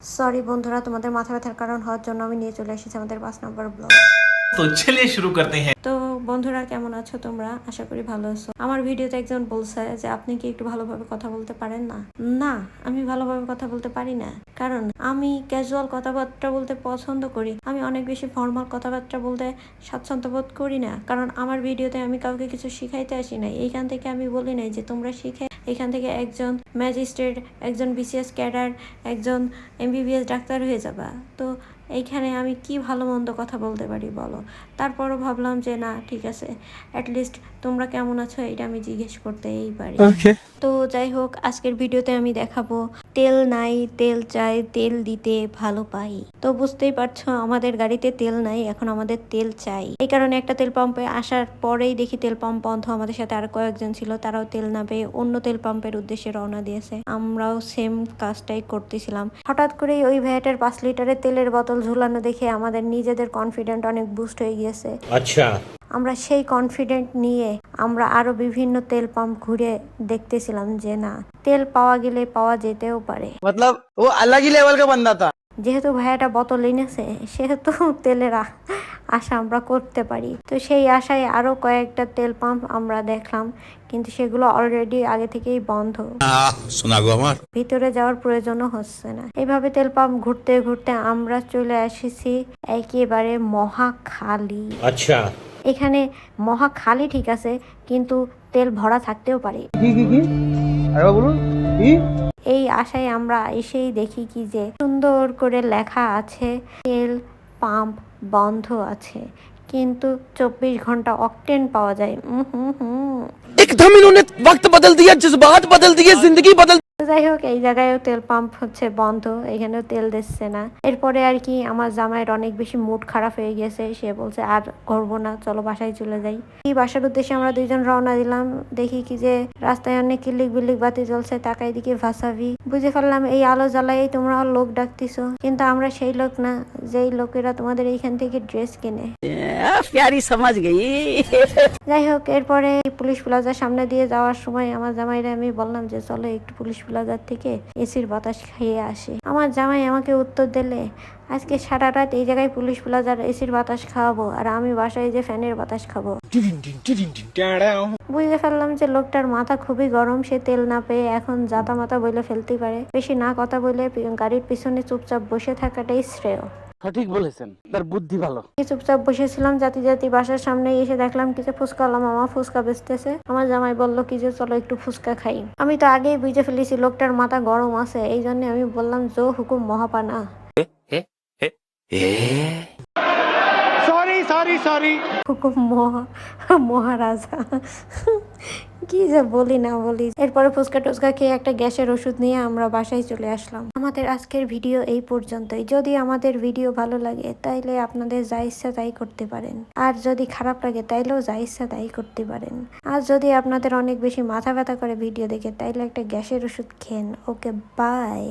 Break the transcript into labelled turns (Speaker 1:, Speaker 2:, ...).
Speaker 1: Sorry বন্ধুরা, তোমাদের মাথা ব্যথার কারণ হওয়ার জন্য আমি নিয়ে চলে এসেছি আমাদের 5 নম্বর ব্লগ।
Speaker 2: তো চলিए शुरू करते हैं।
Speaker 1: তো বন্ধুরা, কেমন আছো তোমরা? আশা করি ভালো আছো। আমার ভিডিওতে একজন বলছে যে আপনি কি একটু ভালোভাবে কথা বলতে পারেন না? না, আমি ভালোভাবে কথা বলতে পারি না, কারণ আমি ক্যাজুয়াল কথাবার্তা বলতে পছন্দ করি। আমি অনেক বেশি ফর্মাল কথাবার্তা বলতে স্বাচ্ছন্দ্য বোধ করি না, কারণ আমার ভিডিওতে আমি কাউকে কিছু শিখাইতে আসি নাই। এইখান থেকে আমি বলি নাই যে তোমরা শিখে এখান থেকে একজন ম্যাজিস্ট্রেট, একজন বিসিএস ক্যাডার, একজন এমবিবিএস ডাক্তার হয়ে যাবা। তো এইখানে আমি কি ভালো মন্দ কথা বলতে পারি বলো? তারপরও ভাবলাম যে না, ঠিক আছে, অ্যাটলিস্ট তোমরা কেমন আছো এটা আমি জিজ্ঞেস করতেই পারি। তো যাই হোক, আজকের ভিডিওতে আমি দেখাবো তেল নাই, তেল চাই, তেল দিতে ভালো পাই। তো বুঝতেই পারছো আমাদের গাড়িতে তেল নাই, এখন আমাদের তেল চাই। এই কারণে একটা তেল পাম্পে আসার পরেই দেখি তেল পাম্প বন্ধ। আমাদের সাথে আর কয়েকজন ছিল, তারাও তেল না পেয়ে অন্য তেল পাম্পের উদ্দেশ্যে রওনা দিয়েছে। আমরাও সেম কাজটাই করতেছিলাম। হঠাৎ করেই ওই ভ্যাটের 5 লিটারের তেলের বোতল ঝুলানো দেখে আমাদের নিজেদের কনফিডেন্ট অনেক বুস্ট হয়ে গিয়েছে।
Speaker 3: আচ্ছা,
Speaker 1: আমরা সেই কনফিডেন্ট নিয়ে আমরা আরো বিভিন্ন তেল পাম্প ঘুরে দেখতেছিলাম যে না, তেল পাওয়া গেলে পাওয়া যেতেও পারে।
Speaker 3: मतलब वो अलग ही लेवल का बंदा था।
Speaker 1: যেহেতু ভাইয়াটা বোতল এনেছে, সেহেতু তেলের আশা আমরা করতে পারি। তো সেই আশায় আরো কয়েকটা তেল পাম্প আমরা দেখলাম, কিন্তু সেগুলো অলরেডি আগে থেকেই বন্ধ।
Speaker 4: শোনা গো আমার,
Speaker 1: ভিতরে যাওয়ার প্রয়োজনও হচ্ছে না। এইভাবে তেল পাম্প ঘুরতে ঘুরতে আমরা চলে এসেছি একেবারে মহাখালী।
Speaker 3: अच्छा,
Speaker 1: এখানে মহাখালী ঠিক আছে, কিন্তু তেল ভরা থাকতেও পারে।
Speaker 3: কি আরে বলুন কি?
Speaker 1: এই আশায় আমরা এসেই দেখি কি যে সুন্দর করে লেখা আছে তেল পাম্প বন্ধ আছে, কিন্তু 24 ঘন্টা অকটেন পাওয়া যায়।
Speaker 3: एकदम इन्होंने वक्त बदल दिया, जज्बात बदल दिए, जिंदगी बदल।
Speaker 1: যাই হোক, এই জায়গায়ও তেল পাম্প হচ্ছে বন্ধ, এখানেও তেল দিচ্ছে না। এরপরে আর কি আমার জামাইয়ের অনেক বেশি মুড খারাপ হয়ে গেছে। সে বলছে আর করবো না, চলো বাসায় চলে যাই। এই বাসার উদ্দেশ্যে আমরা দুইজন রওনা দিলাম। দেখি কি যে রাস্তায় অনেক কিলিক বিলিক বাতি জ্বলছে, তাকাই দিকে ভাসাবি। বুঝে ফেললাম এই আলো জ্বালাই তোমরা লোক ডাকতেছো, কিন্তু আমরা সেই লোক না যেই লোকেরা তোমাদের এইখান থেকে ড্রেস কিনে।
Speaker 5: प्यारी समझ गई।
Speaker 1: যাই হোক, এরপরে পুলিশ প্লাজার সামনে দিয়ে যাওয়ার সময় আমার জামাইরা আমি বললাম যে চলো একটু পুলিশ প্লাজার থেকে এসির বাতাস খেয়ে আসি। আমার জামাই আমাকে উত্তর দিলে, আজকে সারা রাত এই জায়গায় পুলিশ প্লাজার এসির বাতাস খাওয়াবো, আর আমি বাসায় যে ফ্যানের বাতাস খাবো। বুঝতে ফেললাম যে লোকটার মাথা খুবই গরম। সে তেল না পেয়ে এখন জাতা মাতা বলে ফেলতেই পারে। বেশি না কথা বলে গাড়ির পিছনে চুপচাপ বসে থাকাটাই শ্রেয়।
Speaker 3: সঠিক বলেছেন, তার বুদ্ধি ভালো।
Speaker 1: চুপচাপ বসেছিলাম, জাতি জাতি বাসার সামনে এসে দেখলাম কি যে ফুচকাওয়ালা মামা ফুচকা বেচতেছে। আমার জামাই বললো কি যে চলো একটু ফুচকা খাই। আমি তো আগেই বুঝে ফেলেছি লোকটার মাথা গরম আছে, এই জন্য আমি বললাম জো হুকুম মহাপানা।
Speaker 3: সরি
Speaker 1: হুকুম মহারাজা। কি যে বলি না বলি। এরপরে ফুচকা টুচকা খেয়ে একটা গ্যাসের ওষুধ নিয়ে আমরা বাসায় চলে আসলাম। আমাদের আজকের ভিডিও এই পর্যন্তই। যদি আমাদের ভিডিও ভালো লাগে তাইলে আপনাদের যা ইচ্ছা তাই করতে পারেন, আর যদি খারাপ লাগে তাইলেও যা ইচ্ছা তাই করতে পারেন। আর যদি আপনাদের অনেক বেশি মাথা ব্যথা করে ভিডিও দেখে, তাইলে একটা গ্যাসের ওষুধ খেন। ওকে, বাই।